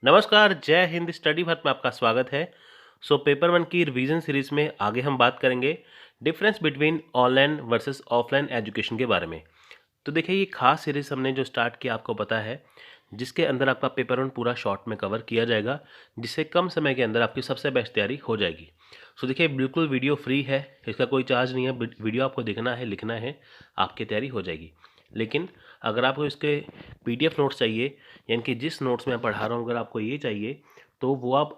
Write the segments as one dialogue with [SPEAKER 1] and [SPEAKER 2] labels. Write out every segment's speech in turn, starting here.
[SPEAKER 1] नमस्कार, जय हिंद स्टडी भर में आपका स्वागत है। पेपर वन की रिवीजन सीरीज में आगे हम बात करेंगे difference between online versus offline education के बारे में। तो देखिए, ये खास सीरीज हमने जो स्टार्ट किया आपको पता है, जिसके अंदर आपका पेपर वन पूरा शॉर्ट में कवर किया जाएगा, जिससे कम समय के अंदर आपकी सबसे बेस्ट तैयारी हो जाएगी। देखिए, बिल्कुल वीडियो फ्री है, इसका कोई चार्ज नहीं है। वीडियो आपको देखना है, लिखना है, आपकी तैयारी हो जाएगी। लेकिन अगर आपको इसके पीडीएफ नोट्स चाहिए, यानी कि जिस नोट्स में मैं पढ़ा रहा हूँ, अगर आपको ये चाहिए तो वो आप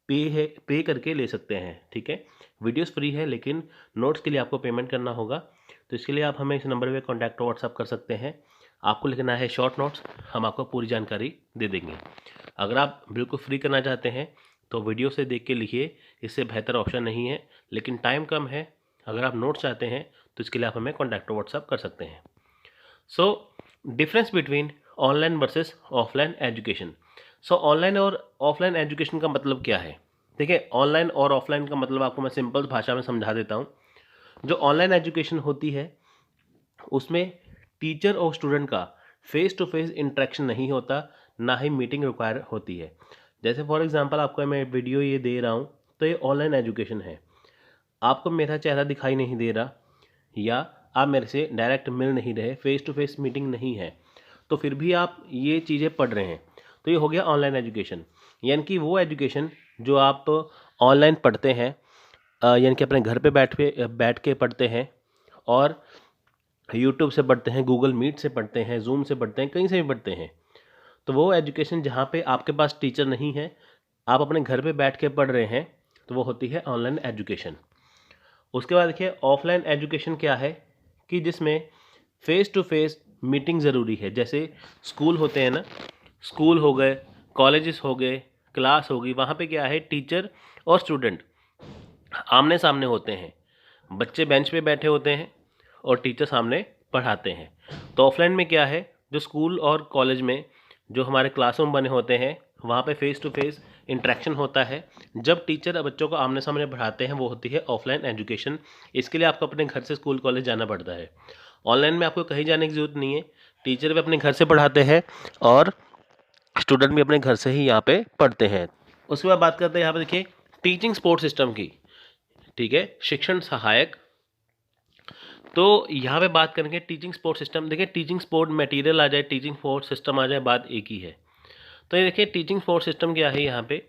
[SPEAKER 1] पे करके ले सकते हैं। ठीक है, वीडियोस फ्री है, लेकिन नोट्स के लिए आपको पेमेंट करना होगा। तो इसके लिए आप हमें इस नंबर पे कॉन्टैक्ट व्हाट्सअप कर सकते हैं। आपको लिखना है शॉर्ट नोट्स, हम आपको पूरी जानकारी दे देंगे। अगर आप बिल्कुल फ्री करना चाहते हैं तो वीडियो से देख के लिखिए, इससे बेहतर ऑप्शन नहीं है। लेकिन टाइम कम है, अगर आप नोट्स चाहते हैं तो इसके लिए आप हमें कॉन्टैक्ट व्हाट्सअप कर सकते हैं। Difference between online versus offline education. Online और ऑफलाइन एजुकेशन का मतलब क्या है? देखिए, ऑनलाइन और ऑफलाइन का मतलब आपको मैं सिंपल भाषा में समझा देता हूँ। जो ऑनलाइन एजुकेशन होती है, उसमें टीचर और स्टूडेंट का फेस टू फेस इंटरेक्शन नहीं होता, ना ही मीटिंग रिक्वायर होती है। जैसे फॉर एग्जांपल आपको मैं वीडियो ये दे रहा हूँ, तो ये ऑनलाइन एजुकेशन है। आपको मेरा चेहरा दिखाई नहीं दे रहा, या आप मेरे से डायरेक्ट मिल नहीं रहे, फेस टू फेस मीटिंग नहीं है, तो फिर भी आप ये चीज़ें पढ़ रहे हैं, तो ये हो गया ऑनलाइन एजुकेशन। यानी कि वो एजुकेशन जो आप ऑनलाइन पढ़ते हैं, यानी कि अपने घर पे बैठ के पढ़ते हैं, और यूट्यूब से पढ़ते हैं, गूगल मीट से पढ़ते हैं, जूम से पढ़ते हैं, कहीं से भी पढ़ते हैं। तो वो एजुकेशन जहाँ पे आपके पास टीचर नहीं है, आप अपने घर पे बैठ के पढ़ रहे हैं, तो वो होती है ऑनलाइन एजुकेशन। उसके बाद देखिए, ऑफलाइन एजुकेशन क्या है कि जिसमें फेस टू फेस मीटिंग ज़रूरी है। जैसे स्कूल होते हैं ना, स्कूल हो गए, कॉलेजेस हो गए, क्लास होगी, वहाँ पे क्या है, टीचर और स्टूडेंट आमने सामने होते हैं। बच्चे बेंच पे बैठे होते हैं और टीचर सामने पढ़ाते हैं। तो ऑफलाइन में क्या है, जो स्कूल और कॉलेज में जो हमारे क्लासरूम बने होते हैं, वहाँ पे फेस टू फेस इंटरेक्शन होता है। जब टीचर बच्चों को आमने सामने पढ़ाते हैं, वो होती है ऑफलाइन एजुकेशन। इसके लिए आपको अपने घर से स्कूल कॉलेज जाना पड़ता है। ऑनलाइन में आपको कहीं जाने की ज़रूरत नहीं है, टीचर भी अपने घर से पढ़ाते हैं और स्टूडेंट भी अपने घर से ही यहाँ पे पढ़ते हैं। उसके बाद बात करते हैं यहाँ पे, देखिए, टीचिंग सपोर्ट सिस्टम की। ठीक है, शिक्षण सहायक। तो यहाँ पे बात करेंगे टीचिंग सपोर्ट सिस्टम। देखिए, टीचिंग सपोर्ट मटेरियल आ जाए, टीचिंग सपोर्ट सिस्टम आ जाए, बात एक ही है। तो ये देखिए, टीचिंग सपोर्ट सिस्टम क्या है यहाँ पे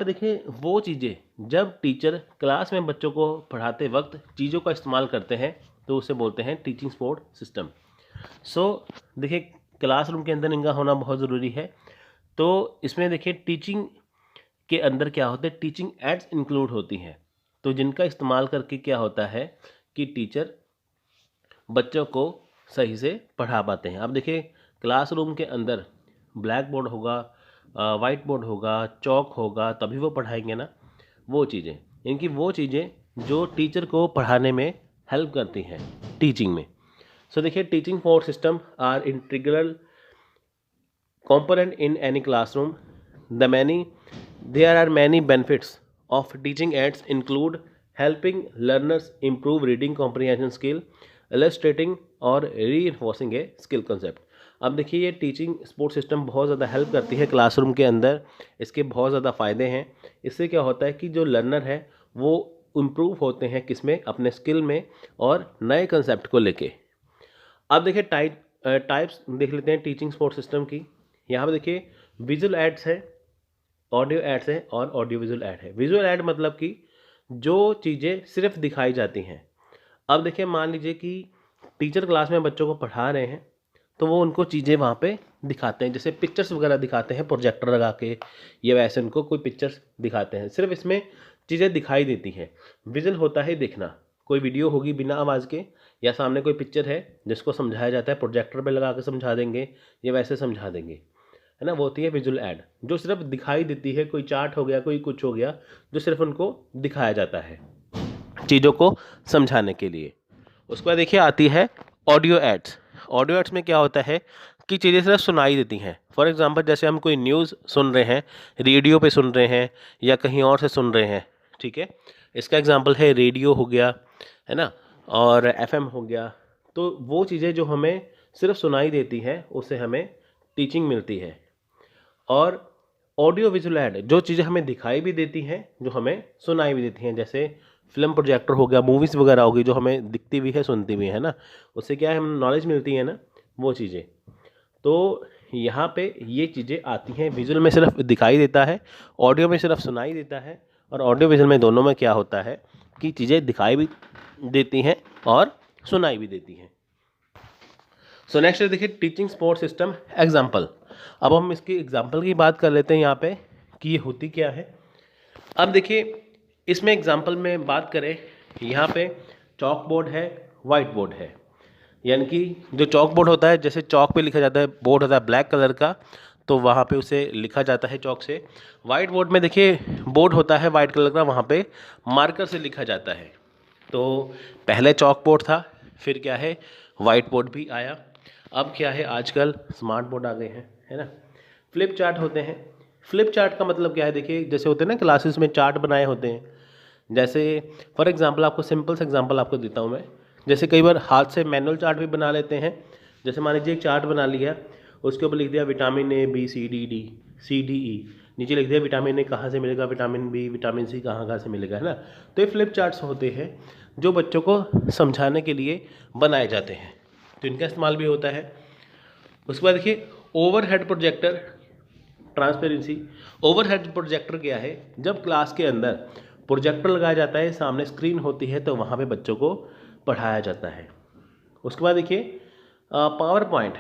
[SPEAKER 1] देखिए, वो चीज़ें जब टीचर क्लास में बच्चों को पढ़ाते वक्त चीज़ों का इस्तेमाल करते हैं, तो उसे बोलते हैं टीचिंग सपोर्ट सिस्टम। देखिए, क्लासरूम के अंदर इनका होना बहुत ज़रूरी है। तो इसमें देखिए, टीचिंग के अंदर क्या होता है, टीचिंग एड्स इंक्लूड होती हैं, तो जिनका इस्तेमाल करके क्या होता है कि टीचर बच्चों को सही से पढ़ा पाते हैं। अब देखिए, क्लासरूम के अंदर ब्लैक बोर्ड होगा, वाइट बोर्ड होगा, चौक होगा, तभी वो पढ़ाएंगे ना। वो चीज़ें, इनकी वो चीज़ें जो टीचर को पढ़ाने में हेल्प करती हैं टीचिंग में। देखिए, teaching support system are integral component in any classroom. There are many benefits of teaching aids include helping learners improve reading comprehension skill, illustrating or reinforcing a skill concept. अब देखिए, ये teaching support system बहुत ज़्यादा help करती है classroom के अंदर। इसके बहुत ज़्यादा फ़ायदे हैं। इससे क्या होता है कि जो लर्नर है वो इम्प्रूव होते हैं किसमें, अपने स्किल में और नए कंसेप्ट को लेके। अब देखिए, टाइप्स देख लेते हैं टीचिंग सपोर्ट सिस्टम की। यहाँ पे देखिए, विजुअल एड्स है, ऑडियो एड्स है और ऑडियो विजुअल ऐड है। विजुअल ऐड मतलब कि जो चीज़ें सिर्फ दिखाई जाती हैं। अब देखिए, मान लीजिए कि टीचर क्लास में बच्चों को पढ़ा रहे हैं, तो वो उनको चीज़ें वहाँ पे दिखाते हैं, जैसे पिक्चर्स वगैरह दिखाते हैं प्रोजेक्टर लगा के, या वैसे उनको कोई पिक्चर्स दिखाते हैं। सिर्फ इसमें चीज़ें दिखाई देती हैं। विजुअल होता है देखना, कोई वीडियो होगी बिना आवाज़ के, या सामने कोई पिक्चर है जिसको समझाया जाता है, प्रोजेक्टर पे लगा के समझा देंगे या वैसे समझा देंगे, है ना। वो होती है विजुअल ऐड, जो सिर्फ दिखाई देती है। कोई चार्ट हो गया, कोई कुछ हो गया, जो सिर्फ उनको दिखाया जाता है चीज़ों को समझाने के लिए। उसके बाद देखिए, आती है ऑडियो एड्स। ऑडियो एड्स में क्या होता है कि चीज़ें सिर्फ सुनाई देती हैं। फॉर एग्जांपल, जैसे हम कोई न्यूज़ सुन रहे हैं, रेडियो पे सुन रहे हैं या कहीं और से सुन रहे हैं, ठीक है। इसका एग्जांपल है रेडियो हो गया, है ना, और एफएम हो गया। तो वो चीज़ें जो हमें सिर्फ सुनाई देती हैं, उससे हमें टीचिंग मिलती है। और ऑडियो विजुअल ऐड, जो चीज़ें हमें दिखाई भी देती हैं, जो हमें सुनाई भी देती हैं, जैसे फिल्म प्रोजेक्टर हो गया, मूवीज़ वगैरह होगी जो हमें दिखती भी है, सुनती भी है ना, उससे क्या है, हमें नॉलेज मिलती है ना, वो चीज़ें। तो यहाँ पे ये चीज़ें आती हैं। विजुअल में सिर्फ दिखाई देता है, ऑडियो में सिर्फ सुनाई देता है, और ऑडियो विजुअल में दोनों में क्या होता है कि चीज़ें दिखाई भी देती हैं और सुनाई भी देती हैं। सो नेक्स्ट देखिए टीचिंग सपोर्ट सिस्टम एग्जाम्पल। अब हम इसकी एग्जाम्पल की बात कर लेते हैं यहाँ पे कि ये होती क्या है। अब देखिए इसमें एग्जाम्पल में बात करें, यहाँ पे चॉक बोर्ड है, वाइट बोर्ड है। यानी कि जो चॉक बोर्ड होता है, जैसे चॉक पे लिखा जाता है, बोर्ड होता है ब्लैक कलर का, तो वहाँ पे उसे लिखा जाता है चॉक से। वाइट बोर्ड में देखिए बोर्ड होता है वाइट कलर का, वहाँ पे मार्कर से लिखा जाता है। तो पहले चॉक बोर्ड था, फिर क्या है वाइट बोर्ड भी आया, अब क्या है आजकल स्मार्ट बोर्ड आ गए हैं, है ना। फ्लिप चार्ट होते हैं। फ्लिप चार्ट का मतलब क्या है, देखिए जैसे होते हैं ना क्लासेस में चार्ट बनाए होते हैं, जैसे फॉर एग्जांपल आपको सिंपल सा एग्जांपल आपको देता हूँ मैं। जैसे कई बार हाथ से मैनुअल चार्ट भी बना लेते हैं। जैसे मान लीजिए एक चार्ट बना लिया, उसके ऊपर लिख दिया vitamin A B C D D C D E, नीचे लिख दिया विटामिन ए कहाँ से मिलेगा, विटामिन बी विटामिन सी कहाँ कहाँ से मिलेगा, है ना। तो ये फ्लिप चार्ट्स होते हैं जो बच्चों को समझाने के लिए बनाए जाते हैं, तो इनका इस्तेमाल भी होता है। उसके बाद देखिए overhead projector transparency. Overhead projector क्या है, जब क्लास के अंदर प्रोजेक्टर लगाया जाता है, सामने स्क्रीन होती है, तो वहाँ पे बच्चों को पढ़ाया जाता है। उसके बाद देखिए पावर पॉइंट।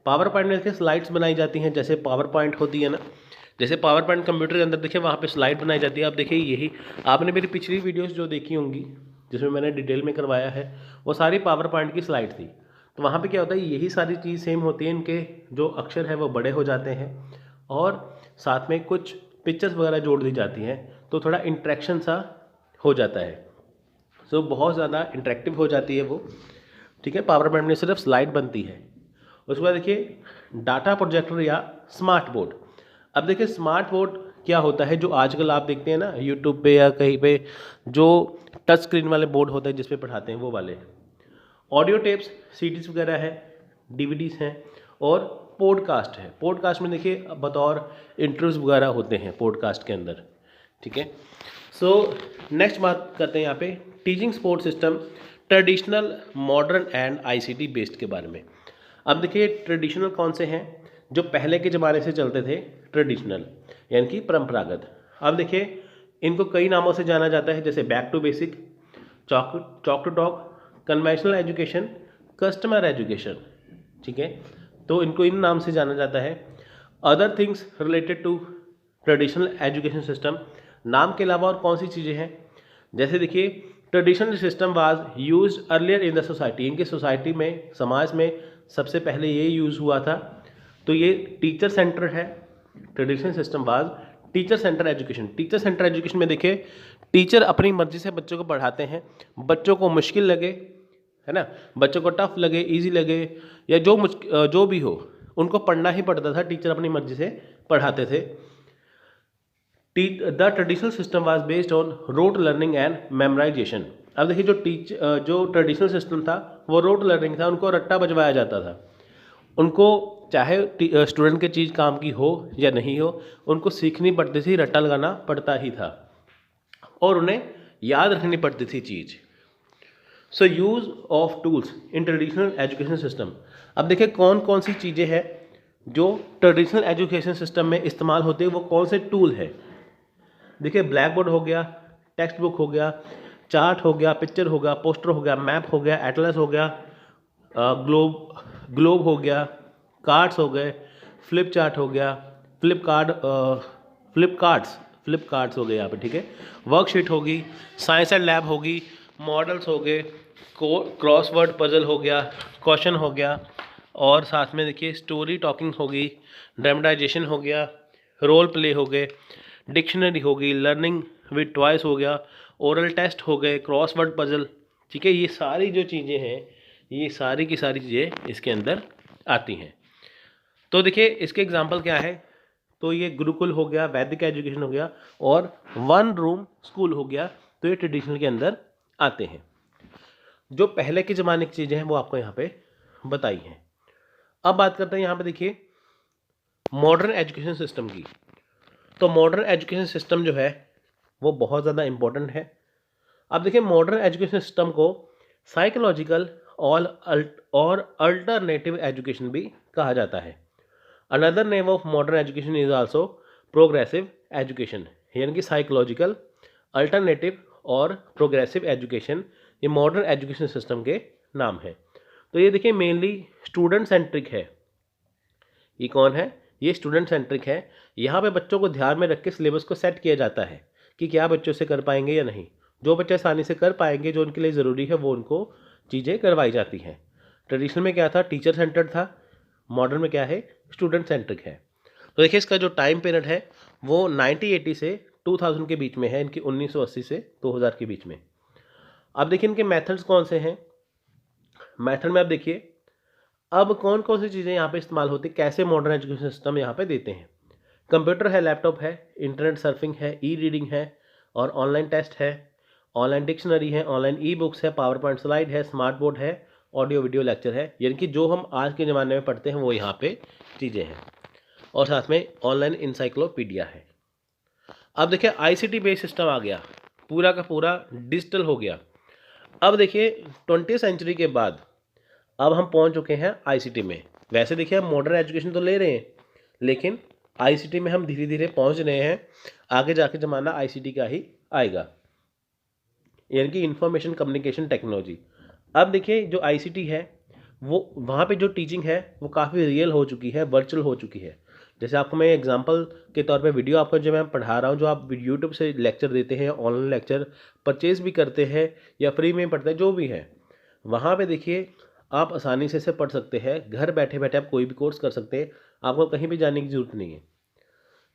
[SPEAKER 1] पावर पॉइंट में देखिए स्लाइड्स बनाई जाती हैं, जैसे पावर पॉइंट होती है ना, जैसे पावर पॉइंट कंप्यूटर के अंदर देखिए वहाँ पे स्लाइड बनाई जाती है। अब देखिए यही आपने मेरी पिछली वीडियोस जो देखी होंगी जिसमें मैंने डिटेल में करवाया है, वो सारी पावर पॉइंट की स्लाइड थी। तो वहाँ पे क्या होता है, यही सारी चीज़ सेम होती है, इनके जो अक्षर है वो बड़े हो जाते हैं और साथ में कुछ पिक्चर्स वगैरह जोड़ दी जाती हैं, तो थोड़ा इंटरेक्शन सा हो जाता है। सो बहुत ज़्यादा इंटरेक्टिव हो जाती है वो, ठीक है। पावर पॉइंट में सिर्फ स्लाइड बनती है। उसके बाद देखिए डाटा प्रोजेक्टर या स्मार्ट बोर्ड। अब देखिए स्मार्ट बोर्ड क्या होता है, जो आजकल आप देखते हैं ना यूट्यूब पे या कहीं पे, जो टच स्क्रीन वाले बोर्ड होते हैं जिस पे पढ़ाते हैं वो वाले। ऑडियो टेप्स सीडीज वगैरह है, डीवीडीज हैं, और पॉडकास्ट है। पॉडकास्ट में देखिए बतौर इंटरव्यूज वगैरह होते हैं पॉडकास्ट के अंदर, ठीक है। सो नेक्स्ट बात करते हैं यहाँ पे teaching support system traditional modern and ICT based के बारे में। अब देखिए ट्रेडिशनल कौन से हैं, जो पहले के ज़माने से चलते थे, ट्रेडिशनल यानी कि परंपरागत। अब देखिए इनको कई नामों से जाना जाता है, जैसे back to basic, chalk to talk, conventional education, customer education, ठीक है। तो इनको इन नाम से जाना जाता है। Other things related to traditional education system, नाम के अलावा और कौन सी चीज़ें हैं, जैसे देखिए traditional system was used earlier in the society. इनकी सोसाइटी में, समाज में सबसे पहले ये यूज़ हुआ था। तो ये टीचर सेंटर है। Traditional system was teacher centre education. Teacher centre education में देखिए टीचर अपनी मर्जी से बच्चों को पढ़ाते हैं, बच्चों को मुश्किल लगे, है ना, बच्चों को टफ लगे, इजी लगे, या जो भी हो, उनको पढ़ना ही पड़ता था, टीचर अपनी मर्जी से पढ़ाते थे। The traditional system was based on rote learning and memorisation. अब देखिए जो ट्रेडिशनल सिस्टम था वो रोट लर्निंग था, उनको रट्टा बजवाया जाता था। उनको चाहे स्टूडेंट की चीज़ काम की हो या नहीं हो, उनको सीखनी पड़ती थी, रट्टा लगाना पड़ता ही था, और उन्हें याद रखनी पड़ती थी चीज़। So use of tools in traditional education system. अब देखिए कौन कौन सी चीज़ें हैं जो ट्रेडिशनल एजुकेशन सिस्टम में इस्तेमाल होते हैं, वो कौन से टूल है। देखिए ब्लैक बोर्ड हो गया, टेक्स्ट बुक हो गया, चार्ट हो गया, पिक्चर हो गया, पोस्टर हो गया, मैप हो गया, एटलस हो गया, ग्लोब हो गया, कार्ड्स हो गए, फ्लिप चार्ट हो गया, फ्लिप कार्ड्स हो गए यहाँ पे, ठीक है। वर्कशीट होगी, साइंस एंड लैब होगी, मॉडल्स हो गए, क्रॉसवर्ड पजल हो गया, क्वेश्चन हो गया, और साथ में देखिए स्टोरी टॉकिंग होगी, ड्रामेटाइजेशन हो गया, रोल प्ले हो गए, डिक्शनरी होगी, लर्निंग विद टॉयस हो गया, ओरल टेस्ट हो गए, क्रॉसवर्ड पजल, ठीक है। ये सारी जो चीज़ें हैं, ये सारी की सारी चीज़ें इसके अंदर आती हैं। तो देखिए इसके एग्जांपल क्या है, तो ये गुरुकुल हो गया, वैदिक एजुकेशन हो गया, और वन रूम स्कूल हो गया, तो ये ट्रेडिशनल के अंदर आते हैं। जो पहले के ज़माने की चीज़ें हैं वो आपको यहाँ पे बताई हैं। अब बात करते हैं यहाँ पे देखिए मॉडर्न एजुकेशन सिस्टम की। तो मॉडर्न एजुकेशन सिस्टम जो है वो बहुत ज़्यादा इम्पोर्टेंट है। अब देखिए मॉडर्न एजुकेशन सिस्टम को साइकोलॉजिकल और अल्टरनेटिव एजुकेशन भी कहा जाता है। Another name of modern education is also progressive education, यानी कि साइकोलॉजिकल, अल्टरनेटिव और प्रोग्रेसिव एजुकेशन ये मॉडर्न एजुकेशन सिस्टम के नाम है। तो ये देखिए मेनली स्टूडेंट सेंट्रिक है। ये कौन है? ये स्टूडेंट सेंट्रिक है। यहाँ पे बच्चों को ध्यान में रख के सिलेबस को सेट किया जाता है कि क्या बच्चों से कर पाएंगे या नहीं। जो बच्चे आसानी से कर पाएंगे, जो उनके लिए ज़रूरी है, वो उनको चीज़ें करवाई जाती हैं। ट्रेडिशनल में क्या था? टीचर सेंटर्ड था। मॉडर्न में क्या है? स्टूडेंट सेंट्रिक है। तो देखिए इसका जो टाइम पीरियड है वो 1980 से 2000 के बीच में है, इनकी 1980 से 2000 के बीच में। अब देखिए इनके मेथड्स कौन से हैं। मेथड में आप देखिए अब कौन कौन सी चीज़ें यहाँ पे इस्तेमाल होती है, कैसे मॉडर्न एजुकेशन सिस्टम यहाँ पे देते हैं। कंप्यूटर है, लैपटॉप है, इंटरनेट सर्फिंग है, ई रीडिंग है और ऑनलाइन टेस्ट है, ऑनलाइन डिक्शनरी है, ऑनलाइन ई बुक्स है, पावर पॉइंट स्लाइड है, स्मार्ट बोर्ड है, ऑडियो वीडियो लेक्चर है, यानी कि जो हम आज के ज़माने में पढ़ते हैं वो यहाँ पे चीज़ें हैं। और साथ में ऑनलाइन इंसाइक्लोपीडिया है। अब देखिए आईसीटी बेस्ड सिस्टम आ गया, पूरा का पूरा डिजिटल हो गया। अब देखिए 20वीं सेंचुरी के बाद अब हम पहुंच चुके हैं आईसीटी में। वैसे देखिए हम मॉडर्न एजुकेशन तो ले रहे हैं, लेकिन आईसीटी में हम धीरे धीरे पहुंच रहे हैं। आगे जाके ज़माना आईसीटी का ही आएगा, यानी कि इंफॉर्मेशन कम्युनिकेशन टेक्नोलॉजी। अब देखिए जो आईसीटी है वो वहाँ पे जो टीचिंग है वो काफ़ी रियल हो चुकी है, वर्चुअल हो चुकी है। जैसे आपको मैं एग्जांपल के तौर पे वीडियो आपको जो मैं पढ़ा रहा हूँ, जो आप यूट्यूब से लेक्चर देते हैं, ऑनलाइन लेक्चर परचेज भी करते हैं या फ्री में पढ़ते हैं, जो भी है, वहाँ पे देखिए आप आसानी से इसे पढ़ सकते हैं। घर बैठे बैठे आप कोई भी कोर्स कर सकते हैं, आपको कहीं भी जाने की ज़रूरत नहीं है।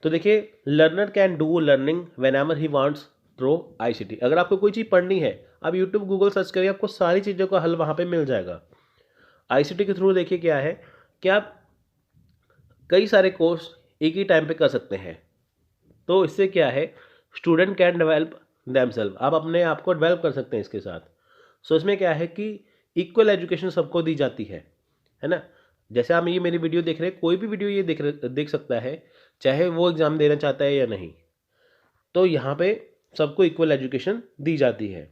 [SPEAKER 1] तो देखिए learner can do learning when ever he wants through ICT. अगर आपको कोई चीज़ पढ़नी है, आप यूट्यूब गूगल सर्च करिए, आपको सारी चीज़ों का हल वहाँ पे मिल जाएगा। आईसीटी के थ्रू देखिए क्या है कि आप कई सारे कोर्स एक ही टाइम पे कर सकते हैं। तो इससे क्या है, स्टूडेंट कैन डेवलप देमसेल्फ, आप अपने आप को डेवलप कर सकते हैं इसके साथ। सो इसमें क्या है कि इक्वल एजुकेशन सबको दी जाती है ना। जैसे आप ये मेरी वीडियो देख रहे हैं, कोई भी वीडियो ये देख सकता है, चाहे वो एग्ज़ाम देना चाहता है या नहीं। तो यहाँ पे सबको इक्वल एजुकेशन दी जाती है।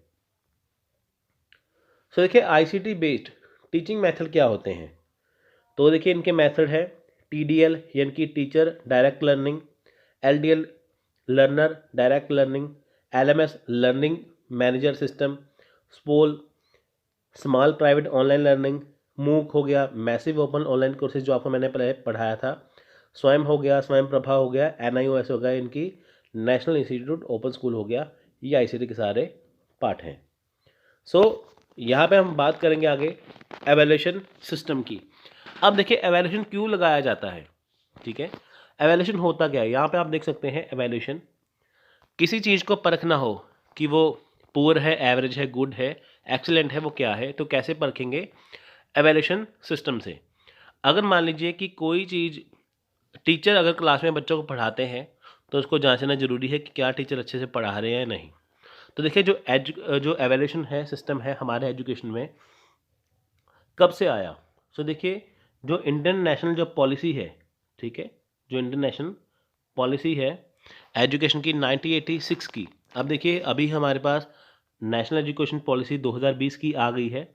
[SPEAKER 1] सो देखिए आईसीटी बेस्ड टीचिंग मेथड क्या होते हैं। तो देखिए इनके मेथड है टीडीएल यानी कि teacher direct learning, LDL learner direct learning, LMS learning manager system, SPOL small private online learning, MOOC हो गया मैसिव ओपन ऑनलाइन कोर्सेज जो आपको मैंने पहले पढ़ाया था, स्वयं हो गया, स्वयं प्रभा हो गया, एनआईओएस हो गया, इनकी नेशनल इंस्टीट्यूट ओपन स्कूल हो गया। ये आईसीटी के सारे पार्ट हैं। सो यहाँ पे हम बात करेंगे आगे एवेल्यूशन सिस्टम की। अब देखिए एवेल्यूशन क्यों लगाया जाता है, ठीक है। एवेल्यूशन होता क्या है, यहाँ पे आप देख सकते हैं। एवेल्यूशन किसी चीज़ को परखना हो कि वो पुअर है, एवरेज है, गुड है, एक्सीलेंट है, वो क्या है, तो कैसे परखेंगे? एवेल्यूशन सिस्टम से। अगर मान लीजिए कि कोई चीज़, टीचर अगर क्लास में बच्चों को पढ़ाते हैं तो उसको जांचना ज़रूरी है कि क्या टीचर अच्छे से पढ़ा रहे हैं या नहीं। तो देखिए जो एवेल्यूशन है सिस्टम है हमारे एजुकेशन में, कब से आया। सो देखिए जो इंडियन नेशनल जो पॉलिसी है, ठीक है, जो इंडियन नेशनल पॉलिसी है एजुकेशन की 1986 की। अब देखिए अभी हमारे पास नेशनल एजुकेशन पॉलिसी 2020 की आ गई है,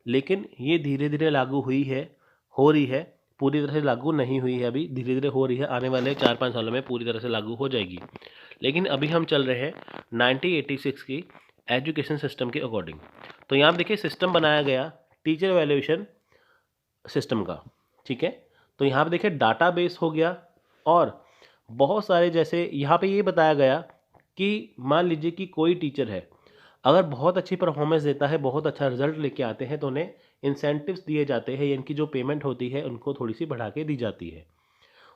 [SPEAKER 1] लेकिन ये धीरे धीरे लागू हुई है, हो रही है, पूरी तरह से लागू नहीं हुई है, अभी धीरे धीरे हो रही है। आने वाले 4-5 सालों में पूरी तरह से लागू हो जाएगी, लेकिन अभी हम चल रहे हैं 1986 की एजुकेशन सिस्टम के अकॉर्डिंग। तो यहाँ देखिए सिस्टम बनाया गया टीचर वैल्यूएशन सिस्टम का, ठीक है। तो यहाँ पे देखिए डाटाबेस हो गया और बहुत सारे, जैसे यहाँ पे ये बताया गया कि मान लीजिए कि कोई टीचर है, अगर बहुत अच्छी परफॉर्मेंस देता है, बहुत अच्छा रिजल्ट लेके आते हैं, तो उन्हें इंसेंटिव्स दिए जाते हैं, यानी कि जो पेमेंट होती है उनको थोड़ी सी बढ़ा के दी जाती है।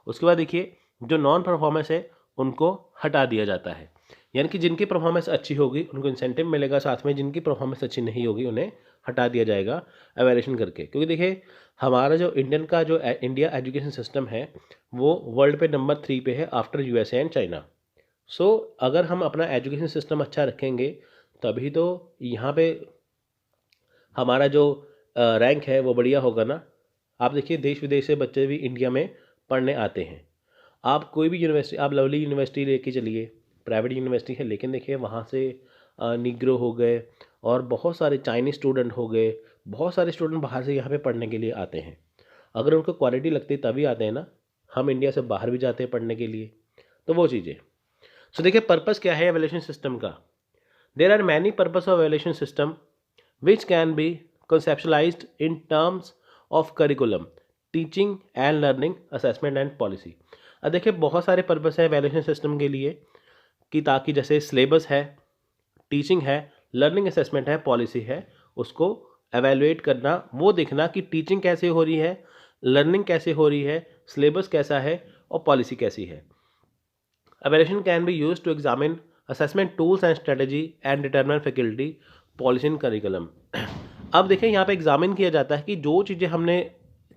[SPEAKER 1] उसके बाद देखिए जो नॉन परफॉर्मेंस है उनको हटा दिया जाता है, यानी कि जिनकी परफॉर्मेंस अच्छी होगी उनको इंसेंटिव मिलेगा, साथ में जिनकी परफॉर्मेंस अच्छी नहीं होगी उन्हें हटा दिया जाएगा एवेल्यूशन करके। क्योंकि देखिए हमारा जो इंडिया एजुकेशन सिस्टम है वो वर्ल्ड पे नंबर 3 पे है आफ्टर यूएसए एंड चाइना। सो अगर हम अपना एजुकेशन सिस्टम अच्छा रखेंगे तभी तो यहाँ पे हमारा जो रैंक है वो बढ़िया होगा ना। आप देखिए देश विदेश से बच्चे भी इंडिया में पढ़ने आते हैं, आप कोई भी यूनिवर्सिटी, आप लवली यूनिवर्सिटी लेके चलिए, प्राइवेट यूनिवर्सिटी है, लेकिन देखिए वहाँ से निग्रो हो गए और बहुत सारे चाइनीज़ स्टूडेंट हो गए, बहुत सारे स्टूडेंट बाहर से यहाँ पे पढ़ने के लिए आते हैं। अगर उनको क्वालिटी लगती है तभी आते हैं ना, हम इंडिया से बाहर भी जाते हैं पढ़ने के लिए, तो वो चीज़ें। सो देखिए पर्पस क्या है एवैल्यूएशन सिस्टम का। There are many purpose of evaluation system which can be conceptualized in terms of curriculum, teaching and learning, assessment and policy. अब देखिए बहुत सारे पर्पस है एवैल्यूएशन सिस्टम के लिए कि ताकि जैसे सिलेबस है, टीचिंग है, लर्निंग असेसमेंट है, पॉलिसी है, उसको एवेलुएट करना, वो देखना कि टीचिंग कैसे हो रही है, लर्निंग कैसे हो रही है, सिलेबस कैसा है और पॉलिसी कैसी है। Evaluation can be use to examine assessment tools and strategy and determine faculty policy and curriculum. अब देखिए यहाँ पे एग्जामिन किया जाता है कि जो चीज़ें हमने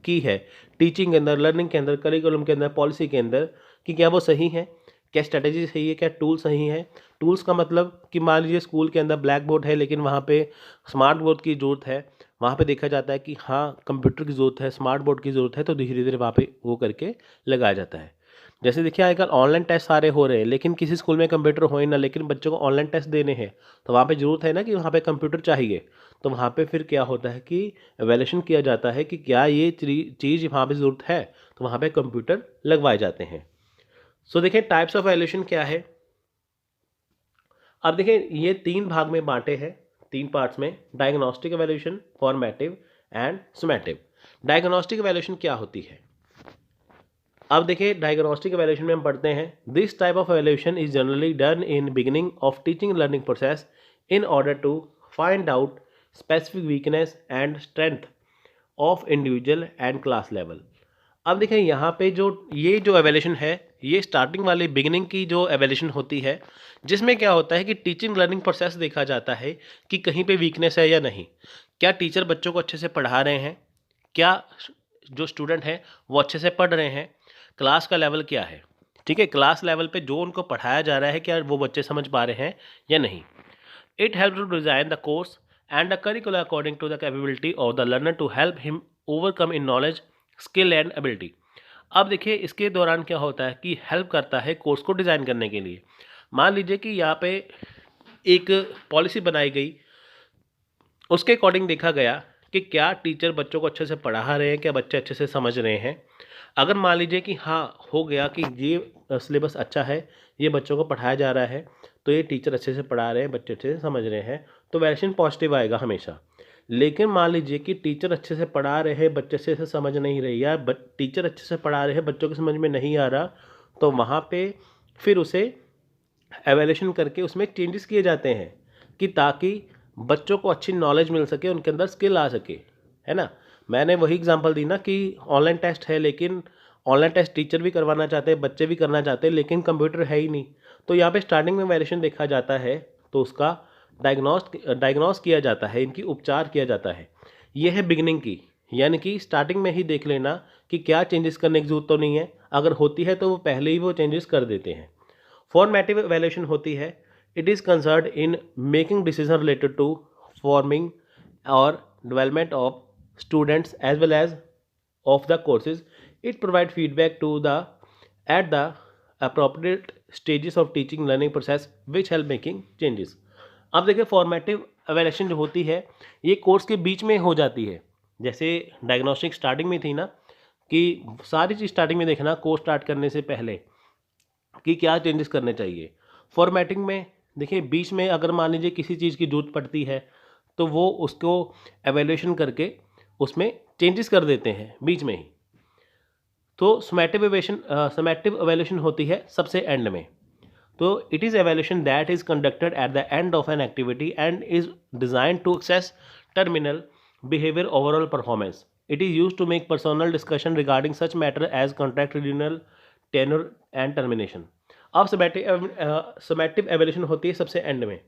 [SPEAKER 1] की है टीचिंग के अंदर, लर्निंग के अंदर, करिकुलम के अंदर, पॉलिसी के अंदर, कि क्या वो सही है, क्या स्ट्रेटजी सही है, क्या टूल सही है। टूल्स का मतलब कि मान लीजिए स्कूल के अंदर ब्लैक बोर्ड है लेकिन वहाँ पे स्मार्ट बोर्ड की ज़रूरत है, वहाँ पे देखा जाता है कि हाँ कंप्यूटर की ज़रूरत है, स्मार्ट बोर्ड की ज़रूरत है, तो धीरे धीरे वहाँ पे वो करके लगाया जाता है। जैसे देखिए आजकल ऑनलाइन टेस्ट सारे हो रहे हैं, लेकिन किसी स्कूल में कंप्यूटर हो ही ना, लेकिन बच्चों को ऑनलाइन टेस्ट देने हैं, तो वहाँ पे ज़रूरत है ना कि वहाँ पे कंप्यूटर चाहिए। तो वहाँ पे फिर क्या होता है कि एवेल्यूएशन किया जाता है कि क्या ये चीज़ वहाँ पे ज़रूरत है, तो वहाँ पे कंप्यूटर लगवाए जाते हैं। सो देखिए टाइप्स ऑफ एवेल्यूएशन क्या है। अब देखिए ये 3 भाग में बांटे हैं, 3 पार्ट्स में, diagnostic evaluation, formative and summative. Diagnostic evaluation क्या होती है। अब देखिए डायग्नोस्टिक एवेल्यूएशन में हम पढ़ते हैं, this type of evaluation is generally done in beginning of teaching learning process in order to find out specific weakness and strength of individual and class level. अब देखिए यहाँ पे जो ये जो एवेल्यूएशन है, ये स्टार्टिंग वाली बिगिनिंग की जो एवेल्यूएशन होती है, जिसमें क्या होता है कि टीचिंग लर्निंग प्रोसेस देखा जाता है कि कहीं पे वीकनेस है या नहीं, क्या टीचर बच्चों को अच्छे से पढ़ा रहे हैं, क्या जो स्टूडेंट हैं वो अच्छे से पढ़ रहे हैं, क्लास का लेवल क्या है। ठीक है, क्लास लेवल पे जो उनको पढ़ाया जा रहा है क्या वो बच्चे समझ पा रहे हैं या नहीं। It help to design the course and the curricular according to the capability of the learner to help him overcome in knowledge, skill and ability. अब देखिए इसके दौरान क्या होता है कि हेल्प करता है कोर्स को डिज़ाइन करने के लिए। मान लीजिए कि यहाँ पे एक पॉलिसी बनाई गई, उसके अकॉर्डिंग देखा गया कि क्या टीचर बच्चों को अच्छे से पढ़ा रहे हैं, क्या बच्चे अच्छे से समझ रहे हैं। अगर मान लीजिए कि हाँ हो गया कि ये सिलेबस अच्छा है, ये बच्चों को पढ़ाया जा रहा है, तो ये टीचर अच्छे से पढ़ा रहे हैं, बच्चे अच्छे से समझ रहे हैं, तो वैल्यूएशन पॉजिटिव आएगा हमेशा। लेकिन मान लीजिए कि टीचर अच्छे से पढ़ा रहे हैं, बच्चे अच्छे से समझ नहीं रही, या टीचर अच्छे से पढ़ा रहे हैं, बच्चों की समझ में नहीं आ रहा, तो वहाँ पे फिर उसे एवेल्यूएशन करके उसमें चेंजेस किए जाते हैं कि ताकि बच्चों को अच्छी नॉलेज मिल सके, उनके अंदर स्किल आ सके, है ना। मैंने वही एग्जांपल दी ना कि ऑनलाइन टेस्ट है, लेकिन ऑनलाइन टेस्ट टीचर भी करवाना चाहते हैं, बच्चे भी करना चाहते हैं, लेकिन कंप्यूटर है ही नहीं, तो यहाँ पे स्टार्टिंग में वेरिएशन देखा जाता है, तो उसका डायग्नोस किया जाता है, इनकी उपचार किया जाता है। ये है बिगिनिंग की, यानी कि स्टार्टिंग में ही देख लेना कि क्या चेंजेस करने की जरूरत तो नहीं है, अगर होती है तो वो पहले ही वो चेंजेस कर देते हैं। फॉर्मेटिव एवेल्यूएशन होती है, it is concern in making decision related to forming और development of students as well as of the courses. It provide feedback to the at the appropriate stages of teaching learning process which help making changes. अब देखिए formative evaluation जो होती है ये course के बीच में हो जाती है। जैसे डायग्नोस्टिक स्टार्टिंग में थी ना कि सारी चीज़ स्टार्टिंग में देखना कोर्स स्टार्ट करने से पहले कि क्या चेंजेस करने चाहिए। फॉर्मेटिंग में देखिए बीच में अगर मान लीजिए किसी चीज़ की जरूरत पड़ती है तो वो उसको एवेल्यूएशन करके उसमें चेंजेस कर देते हैं बीच में ही। तो समेटिव एवेल्यूएशन होती है सबसे एंड में। तो it is evaluation that is conducted at the end of an activity and is design to assess terminal behaviour overall performance. It is use to make personal discussion regarding such matter as contract renewal, tenure and termination. अब summative evaluation होती है सबसे end में,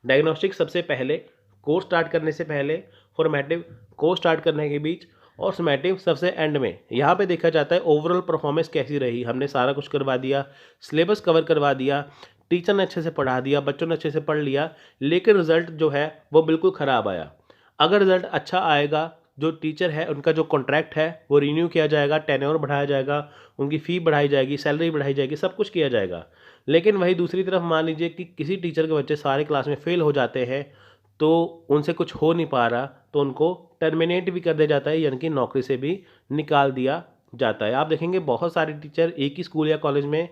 [SPEAKER 1] diagnostic सबसे पहले course start करने से पहले, फॉर्मेटिव कोर्स स्टार्ट करने के बीच, और समेटिव सबसे एंड में। यहाँ पे देखा जाता है ओवरऑल परफॉर्मेंस कैसी रही, हमने सारा कुछ करवा दिया, सिलेबस कवर करवा दिया, टीचर ने अच्छे से पढ़ा दिया, बच्चों ने अच्छे से पढ़ लिया, लेकिन रिजल्ट जो है वो बिल्कुल ख़राब आया। अगर रिजल्ट अच्छा आएगा, जो टीचर है उनका जो कॉन्ट्रैक्ट है वो रिन्यू किया जाएगा, टेन्योर बढ़ाया जाएगा, उनकी फ़ी बढ़ाई जाएगी, सैलरी बढ़ाई जाएगी, सब कुछ किया जाएगा। लेकिन वही दूसरी तरफ मान लीजिए कि किसी टीचर के बच्चे सारे क्लास में फ़ेल हो जाते हैं, तो उनसे कुछ हो नहीं पा रहा, तो उनको टर्मिनेट भी कर दिया जाता है, यानी कि नौकरी से भी निकाल दिया जाता है। आप देखेंगे बहुत सारे टीचर एक ही स्कूल या कॉलेज में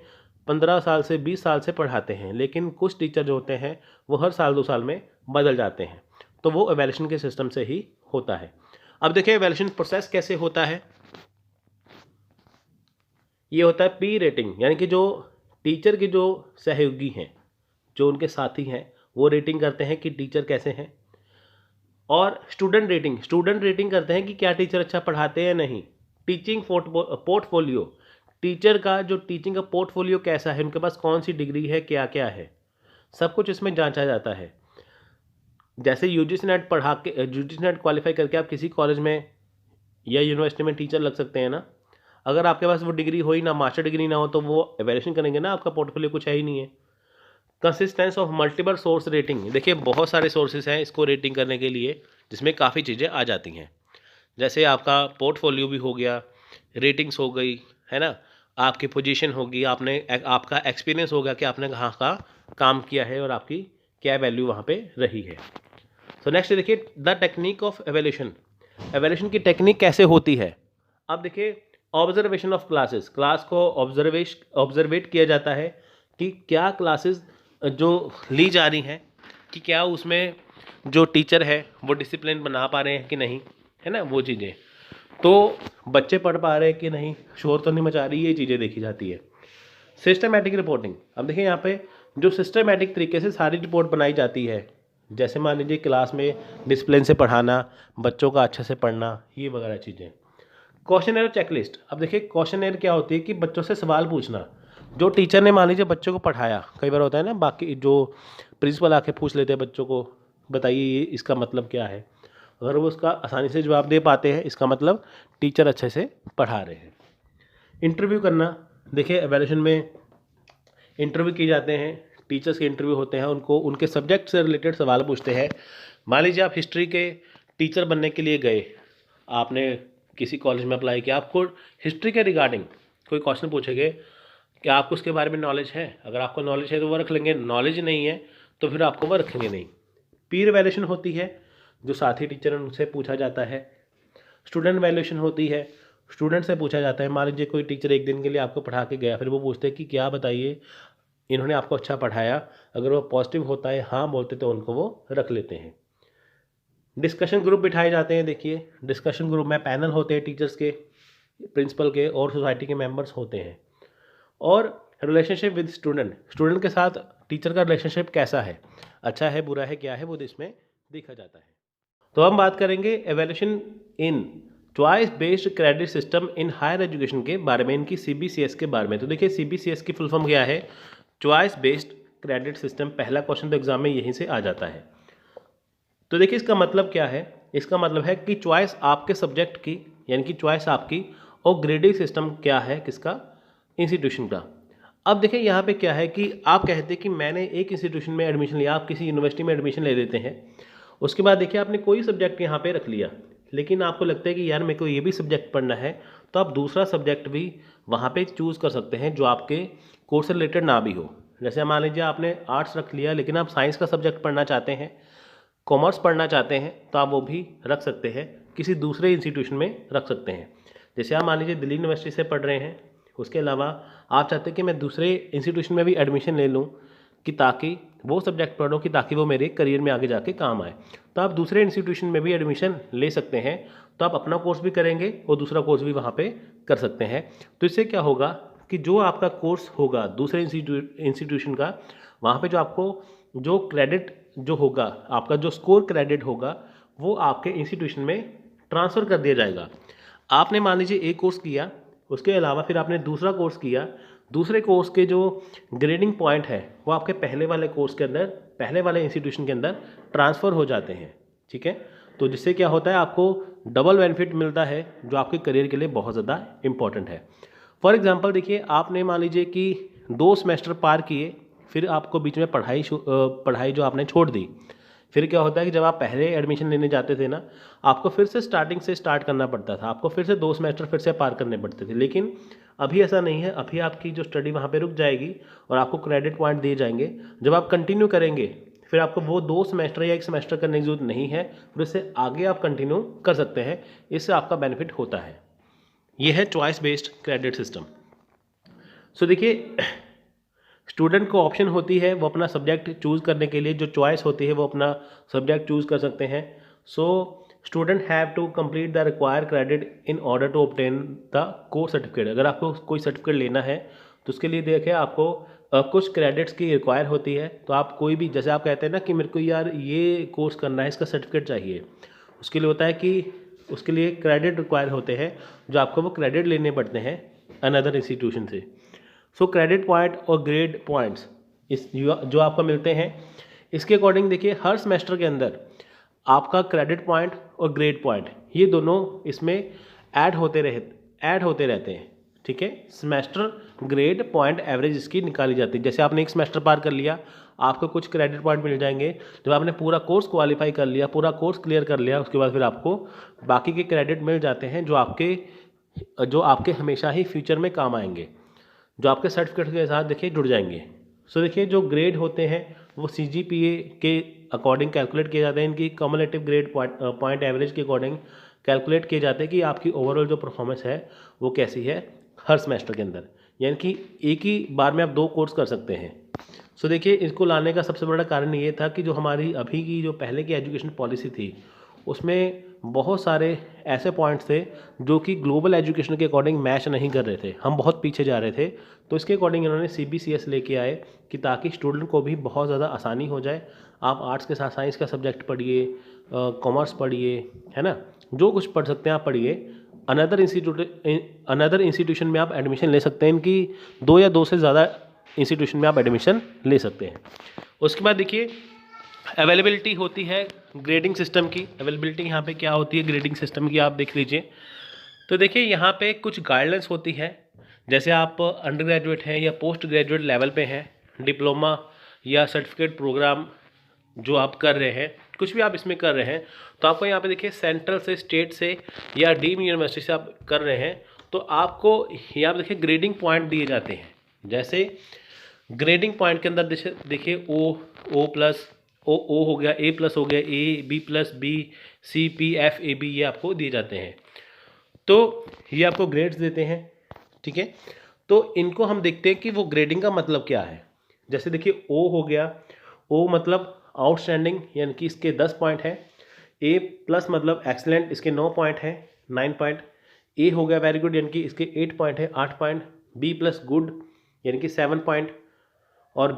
[SPEAKER 1] 15 साल से 20 साल से पढ़ाते हैं, लेकिन कुछ टीचर जो होते हैं वो हर साल 2 साल में बदल जाते हैं, तो वो इवैल्यूएशन के सिस्टम से ही होता है। अब देखिए इवैल्यूएशन प्रोसेस कैसे होता है। ये होता है पी रेटिंग, यानी कि जो टीचर के जो सहयोगी हैं, जो उनके साथी हैं, वो रेटिंग करते हैं कि टीचर कैसे हैं। और स्टूडेंट रेटिंग करते हैं कि क्या टीचर अच्छा पढ़ाते हैं या नहीं। टीचिंग पोर्टफोलियो, टीचर का जो टीचिंग का पोर्टफोलियो कैसा है, उनके पास कौन सी डिग्री है, क्या क्या है, सब कुछ इसमें जांचा जाता है। जैसे यूजीसी नेट पढ़ा के, यूजीसी नेट क्वालिफाई करके आप किसी कॉलेज में या यूनिवर्सिटी में टीचर लग सकते हैं ना। अगर आपके पास वो डिग्री हो ही ना, मास्टर डिग्री ना हो, तो वो इवैल्यूएशन करेंगे ना, आपका पोर्टफोलियो कुछ है ही नहीं है। Consistence of multiple source rating, देखिए बहुत सारे सोर्सेज हैं इसको रेटिंग करने के लिए, जिसमें काफ़ी चीज़ें आ जाती हैं। जैसे आपका पोर्टफोलियो भी हो गया, रेटिंग्स हो गई, है ना, आपकी पोजीशन होगी, आपका एक्सपीरियंस होगा कि आपने कहाँ का काम किया है और आपकी क्या वैल्यू वहाँ पे रही है। सो नेक्स्ट देखिए the technique of evaluation, evaluation की टेक्निक कैसे होती है। अब देखिए ऑब्जर्वेशन ऑफ क्लासेस, क्लास को ऑब्जर्वेट किया जाता है कि क्या क्लासेस जो ली जा रही हैं कि क्या उसमें जो टीचर है वो डिसिप्लिन बना पा रहे हैं कि नहीं, है ना, वो चीज़ें, तो बच्चे पढ़ पा रहे हैं कि नहीं, शोर तो नहीं मचा रही, ये चीज़ें देखी जाती है। सिस्टमैटिक रिपोर्टिंग, अब देखिए यहाँ पे जो सिस्टमैटिक तरीके से सारी रिपोर्ट बनाई जाती है, जैसे मान लीजिए क्लास में डिसिप्लिन से पढ़ाना, बच्चों का अच्छे से पढ़ना, ये वगैरह चीज़ें। क्वेश्चनर चेकलिस्ट, अब देखिए क्वेश्चनर क्या होती है कि बच्चों से सवाल पूछना। जो टीचर ने मान लीजिए बच्चों को पढ़ाया, कई बार होता है ना, बाकी जो प्रिंसिपल आके पूछ लेते हैं बच्चों को, बताइए ये इसका मतलब क्या है। अगर वो उसका आसानी से जवाब दे पाते हैं, इसका मतलब टीचर अच्छे से पढ़ा रहे हैं। इंटरव्यू करना, देखिए एवैल्यूएशन में इंटरव्यू किए जाते हैं, टीचर्स के इंटरव्यू होते हैं, उनको उनके सब्जेक्ट से रिलेटेड सवाल पूछते हैं। मान लीजिए आप हिस्ट्री के टीचर बनने के लिए गए, आपने किसी कॉलेज में अप्लाई किया, आपको हिस्ट्री के रिगार्डिंग कोई क्वेश्चन पूछेंगे, क्या आपको उसके बारे में नॉलेज है। अगर आपको नॉलेज है तो वो रख लेंगे, नॉलेज नहीं है तो फिर आपको वो रखेंगे नहीं। पीर वैल्यूएशन होती है, जो साथी टीचर हैं उनसे पूछा जाता है। स्टूडेंट वैल्यूएशन होती है, स्टूडेंट से पूछा जाता है। मान लीजिए कोई टीचर एक दिन के लिए आपको पढ़ा के गया, फिर वो पूछते हैं कि क्या बताइए, इन्होंने आपको अच्छा पढ़ाया। अगर वो पॉजिटिव होता है, हाँ बोलते, तो उनको वो रख लेते हैं। डिस्कशन ग्रुप बिठाए जाते हैं, देखिए डिस्कशन ग्रुप में पैनल होते हैं, टीचर्स के, प्रिंसिपल के और सोसाइटी के मेंबर्स होते हैं। और रिलेशनशिप विद स्टूडेंट, स्टूडेंट के साथ टीचर का रिलेशनशिप कैसा है, अच्छा है, बुरा है, क्या है, वो इसमें देखा जाता है। तो हम बात करेंगे evaluation in choice based credit system in higher education के बारे में, इनकी CBCS के बारे में। तो देखिए CBCS की फुल फॉर्म क्या है, चॉइस बेस्ड क्रेडिट सिस्टम। पहला क्वेश्चन तो एग्जाम में यहीं से आ जाता है। तो देखिए इसका मतलब क्या है, इसका मतलब है कि चॉइस आपके सब्जेक्ट की, यानी कि चॉइस आपकी, और ग्रेडिंग सिस्टम क्या है, किसका, इंस्टीट्यूशन का। अब देखिए यहाँ पे क्या है कि आप कहते हैं कि मैंने एक इंस्टीट्यूशन में एडमिशन लिया, आप किसी यूनिवर्सिटी में एडमिशन ले लेते हैं, उसके बाद देखिए आपने कोई सब्जेक्ट यहाँ पे रख लिया, लेकिन आपको लगता है कि यार मेरे को ये भी सब्जेक्ट पढ़ना है, तो आप दूसरा सब्जेक्ट भी वहाँ पे चूज़ कर सकते हैं जो आपके कोर्स से रिलेटेड ना भी हो। जैसे मान लीजिए आपने आर्ट्स रख लिया, लेकिन आप साइंस का सब्जेक्ट पढ़ना चाहते हैं, कॉमर्स पढ़ना चाहते हैं, तो आप वो भी रख सकते हैं, किसी दूसरे इंस्टीट्यूशन में रख सकते हैं। जैसे आप मान लीजिए दिल्ली यूनिवर्सिटी से पढ़ रहे हैं, उसके अलावा आप चाहते हैं कि मैं दूसरे इंस्टीट्यूशन में भी एडमिशन ले लूँ, कि ताकि वो सब्जेक्ट पढ़ो, कि ताकि वो मेरे करियर में आगे जाके काम आए, तो आप दूसरे इंस्टीट्यूशन में भी एडमिशन ले सकते हैं। तो आप अपना कोर्स भी करेंगे और दूसरा कोर्स भी वहाँ पे कर सकते हैं। तो इससे क्या होगा कि जो आपका कोर्स होगा दूसरे इंस्टीट्यूशन का, वहाँ पे जो आपको जो क्रेडिट जो होगा, आपका जो स्कोर क्रेडिट होगा, वो आपके इंस्टीट्यूशन में ट्रांसफ़र कर दिया जाएगा। आपने मान लीजिए एक कोर्स किया, उसके अलावा फिर आपने दूसरा कोर्स किया, दूसरे कोर्स के जो ग्रेडिंग पॉइंट है वो आपके पहले वाले कोर्स के अंदर, पहले वाले इंस्टीट्यूशन के अंदर ट्रांसफ़र हो जाते हैं। ठीक है, तो जिससे क्या होता है, आपको डबल बेनिफिट मिलता है, जो आपके करियर के लिए बहुत ज़्यादा इंपॉर्टेंट है। फॉर एग्जांपल देखिए, आपने मान लीजिए कि 2 सेमेस्टर पार किए, फिर आपको बीच में पढ़ाई जो आपने छोड़ दी, फिर क्या होता है कि जब आप पहले एडमिशन लेने जाते थे ना, आपको फिर से स्टार्टिंग से स्टार्ट करना पड़ता था, आपको फिर से 2 सेमेस्टर फिर से पार करने पड़ते थे। लेकिन अभी ऐसा नहीं है, अभी आपकी जो स्टडी वहाँ पे रुक जाएगी और आपको क्रेडिट पॉइंट दिए जाएंगे। जब आप कंटिन्यू करेंगे फिर आपको वो 2 सेमेस्टर या 1 सेमेस्टर करने की जरूरत नहीं है, फिर इससे आगे आप कंटिन्यू कर सकते हैं। इससे आपका बेनिफिट होता है। ये है चॉइस बेस्ड क्रेडिट सिस्टम। सो देखिए, स्टूडेंट को ऑप्शन होती है वो अपना सब्जेक्ट चूज़ करने के लिए, जो चॉइस होती है वो अपना सब्जेक्ट चूज़ कर सकते हैं। So student have to complete the require credit in order to obtain the course certificate. अगर आपको कोई सर्टिफिकेट लेना है तो उसके लिए देखिए आपको कुछ क्रेडिट्स की रिक्वायर होती है। तो आप कोई भी, जैसे आप कहते हैं ना कि मेरे को यार ये कोर्स करना है, इसका सर्टिफिकेट चाहिए, उसके लिए होता है कि उसके लिए क्रेडिट रिक्वायर होते हैं, जो आपको वो क्रेडिट लेने पड़ते हैं अनदर इंस्टीट्यूशन से। सो क्रेडिट पॉइंट और ग्रेड पॉइंट्स इस जो आपको मिलते हैं, इसके अकॉर्डिंग देखिए हर सेमेस्टर के अंदर आपका क्रेडिट पॉइंट और ग्रेड पॉइंट ये दोनों इसमें ऐड होते रहते हैं। ठीक है, सेमेस्टर ग्रेड पॉइंट एवरेज इसकी निकाली जाती है। जैसे आपने एक सेमेस्टर पार कर लिया, आपको कुछ क्रेडिट पॉइंट मिल जाएंगे। जब आपने पूरा कोर्स क्वालिफाई कर लिया, पूरा कोर्स क्लियर कर लिया, उसके बाद फिर आपको बाकी के क्रेडिट मिल जाते हैं, जो आपके हमेशा ही फ्यूचर में काम आएंगे, जो आपके सर्टिफिकेट के साथ देखिए जुड़ जाएंगे। सो देखिए, जो ग्रेड होते हैं वो CGPA के अकॉर्डिंग कैलकुलेट किए जाते हैं। इनकी कम्युलेटिव ग्रेड पॉइंट एवरेज के अकॉर्डिंग कैलकुलेट किए जाते हैं कि आपकी ओवरऑल जो परफॉर्मेंस है वो कैसी है हर सेमेस्टर के अंदर। यानी कि एक ही बार में आप 2 कोर्स कर सकते हैं। सो देखिए, इसको लाने का सबसे बड़ा कारण ये था कि जो हमारी अभी की जो पहले की एजुकेशन पॉलिसी थी, उसमें बहुत सारे ऐसे पॉइंट्स थे जो कि ग्लोबल एजुकेशन के अकॉर्डिंग मैच नहीं कर रहे थे, हम बहुत पीछे जा रहे थे। तो इसके अकॉर्डिंग इन्होंने CBCS लेके आए कि ताकि स्टूडेंट को भी बहुत ज़्यादा आसानी हो जाए। आप आर्ट्स के साथ साइंस का सब्जेक्ट पढ़िए, कॉमर्स पढ़िए, है ना, जो कुछ पढ़ सकते हैं आप पढ़िए। अनदर इंस्टीट्यूशन में आप एडमिशन ले सकते हैं। इनकी 2 या 2 से ज़्यादा इंस्टीट्यूशन में आप एडमिशन ले सकते हैं। उसके बाद देखिए, अवेलेबिलिटी होती है ग्रेडिंग सिस्टम की। अवेलेबिलिटी यहाँ पे क्या होती है ग्रेडिंग सिस्टम की, आप देख लीजिए। तो देखिए, यहाँ पे कुछ गाइडलाइंस होती है। जैसे आप अंडर ग्रेजुएट हैं या पोस्ट ग्रेजुएट लेवल पे हैं, डिप्लोमा या सर्टिफिकेट प्रोग्राम जो आप कर रहे हैं, कुछ भी आप इसमें कर रहे हैं, तो आपको यहाँ पे देखिए सेंट्रल से, स्टेट से या डीम्ड यूनिवर्सिटी से आप कर रहे हैं, तो आपको यहाँ पे देखिए ग्रेडिंग पॉइंट दिए जाते हैं। जैसे ग्रेडिंग पॉइंट के अंदर देखिए ओ हो गया, A+ हो गया, A, B+, B, C, P, F, A, B, ये आपको दिए जाते हैं। तो ये आपको ग्रेड्स देते हैं। ठीक है, तो इनको हम देखते हैं कि वो ग्रेडिंग का मतलब क्या है। जैसे देखिए O हो गया, O मतलब आउटस्टैंडिंग, यानी कि इसके 10 पॉइंट है। A+ मतलब एक्सीलेंट, इसके 9 पॉइंट है, 9 पॉइंट। A हो गया वेरी गुड, यानी कि इसके 8 पॉइंट है, 8 पॉइंट। B+ गुड यानी कि 7 पॉइंट। और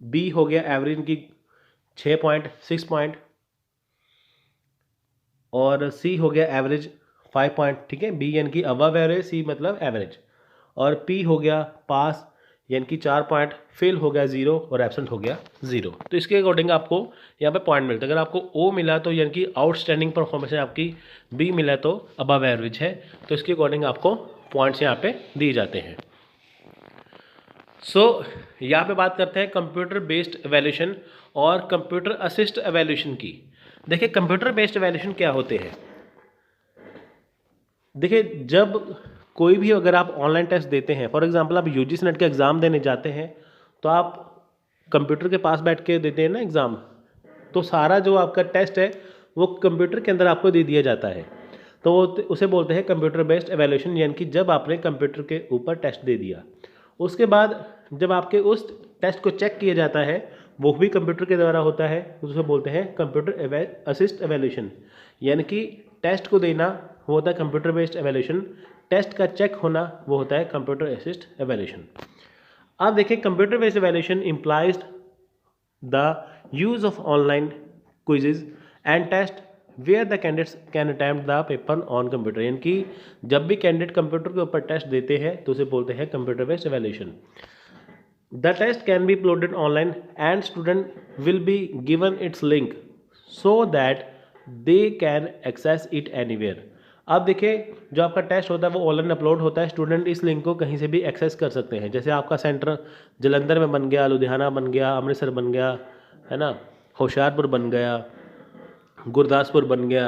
[SPEAKER 1] B हो गया एवरेज, इनकी 6 पॉइंट, 6 पॉइंट। और C हो गया एवरेज, 5 पॉइंट। ठीक है, B यानी कि अबव एवरेज, C मतलब एवरेज। और P हो गया पास, यानी कि 4 पॉइंट। फेल हो गया 0 और एब्सेंट हो गया 0। तो इसके अकॉर्डिंग आपको यहाँ पे पॉइंट मिलता है। अगर आपको O मिला तो यानी कि आउटस्टैंडिंग परफॉर्मेंस है आपकी, B मिला तो अबव एवरेज है, तो इसके अकॉर्डिंग आपको पॉइंट्स यहाँ पे दिए जाते हैं। सो यहाँ पे बात करते हैं कंप्यूटर बेस्ड एवेल्यूशन और कंप्यूटर असिस्ट एवेल्यूशन की। देखिए, कंप्यूटर बेस्ड एवेल्यूशन क्या होते हैं। देखिए, जब कोई भी अगर आप ऑनलाइन टेस्ट देते हैं, फॉर एग्जांपल आप UGC नेट का एग्ज़ाम देने जाते हैं, तो आप कंप्यूटर के पास बैठ के देते हैं ना एग्ज़ाम, तो सारा जो आपका टेस्ट है वो कंप्यूटर के अंदर आपको दे दिया जाता है। तो उसे बोलते हैं कंप्यूटर बेस्ड एवेल्यूशन, यानी कि जब आपने कंप्यूटर के ऊपर टेस्ट दे दिया, उसके बाद जब आपके उस टेस्ट को चेक किया जाता है, वो भी कंप्यूटर के द्वारा होता है, उसे बोलते हैं कंप्यूटर असिस्ट एवेल्यूशन। यानी कि टेस्ट को देना वो होता है कंप्यूटर बेस्ड एवेल्यूशन, टेस्ट का चेक होना वो होता है कंप्यूटर असिस्ट एवेल्यूशन। अब देखिए, computer based evaluation implies the use of online quizzes and test where the candidates can attempt the paper on computer. यानी कि जब भी कैंडिडेट कंप्यूटर के ऊपर टेस्ट देते हैं तो उसे बोलते हैं computer based evaluation. The test can be uploaded online and student will be given its link so that they can access it anywhere. अब देखिए, जो आपका टेस्ट होता है वो ऑनलाइन अपलोड होता है, स्टूडेंट इस लिंक को कहीं से भी एक्सेस कर सकते हैं। जैसे आपका सेंटर जलंधर में बन गया, लुधियाना बन गया, अमृतसर बन गया, है ना, होशियारपुर बन गया, गुरदासपुर बन गया,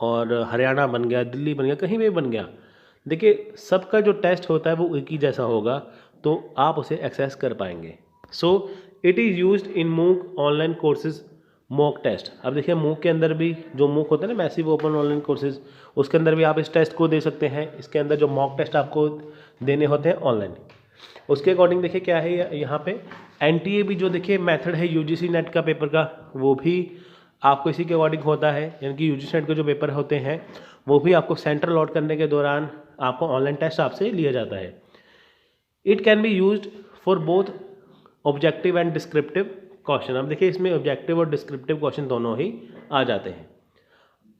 [SPEAKER 1] और हरियाणा बन गया, दिल्ली बन गया, कहीं भी बन गया। देखिए सबका जो टेस्ट होता है वो एक ही जैसा होगा, तो आप उसे एक्सेस कर पाएंगे। So it is used in मूक ऑनलाइन कोर्सेज मॉक टेस्ट। अब देखिए मूक के अंदर भी जो मूक होता है ना, मैसिव ओपन ऑनलाइन कोर्सेज, उसके अंदर भी आप इस टेस्ट को दे सकते हैं। इसके अंदर जो मॉक टेस्ट आपको देने होते हैं ऑनलाइन, उसके अकॉर्डिंग देखिए क्या है यहाँ पे एनटीए भी जो देखिए मेथड है यूजीसी नेट का पेपर का, वो भी आपको इसी के अकॉर्डिंग होता है। यानी कि यूजीसी नेट के जो पेपर होते हैं वो भी आपको सेंटर लॉट करने के दौरान आपको ऑनलाइन टेस्ट आपसे लिया जाता है। It can be used for both objective and descriptive question. अब देखिए इसमें ऑब्जेक्टिव और डिस्क्रिप्टिव क्वेश्चन दोनों ही आ जाते हैं।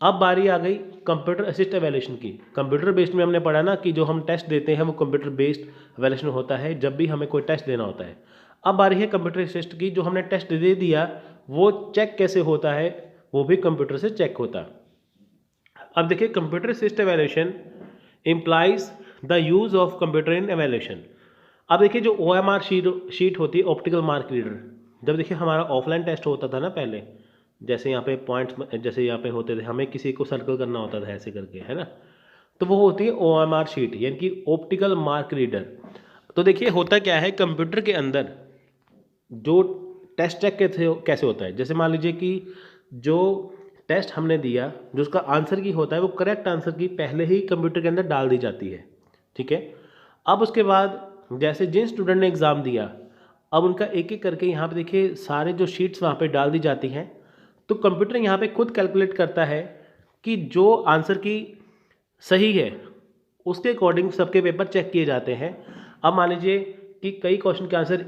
[SPEAKER 1] अब बारी आ गई कंप्यूटर असिस्ट एवेल्यूशन की। कंप्यूटर बेस्ड में हमने पढ़ा ना कि जो हम टेस्ट देते हैं वो कंप्यूटर बेस्ड एवेल्यूशन होता है जब भी हमें कोई टेस्ट देना होता है। अब बारी है कंप्यूटर असिस्ट की। जो हमने टेस्ट दे दिया वो चेक कैसे होता है, वो भी कंप्यूटर से चेक होता है। अब देखिए computer assist evaluation implies the use of computer in evaluation. अब देखिए जो OMR शीट होती है, ऑप्टिकल मार्क रीडर, जब देखिए हमारा ऑफलाइन टेस्ट होता था ना पहले, जैसे यहाँ पे पॉइंट्स जैसे यहाँ पे होते थे, हमें किसी को सर्कल करना होता था ऐसे करके, है ना, तो वो होती है OMR शीट यानी कि ऑप्टिकल मार्क रीडर। तो देखिए होता क्या है कंप्यूटर के अंदर जो टेस्ट चेक कैसे होता है, जैसे मान लीजिए कि जो टेस्ट हमने दिया, जो उसका आंसर की होता है वो करेक्ट आंसर की पहले ही कंप्यूटर के अंदर डाल दी जाती है, ठीक है। अब उसके बाद जैसे जिन स्टूडेंट ने एग्ज़ाम दिया, अब उनका एक एक करके यहाँ पे देखिए सारे जो शीट्स वहाँ पे डाल दी जाती हैं। तो कंप्यूटर यहाँ पे खुद कैलकुलेट करता है कि जो आंसर की सही है उसके अकॉर्डिंग सबके पेपर चेक किए जाते हैं। अब मान लीजिए कि कई क्वेश्चन के आंसर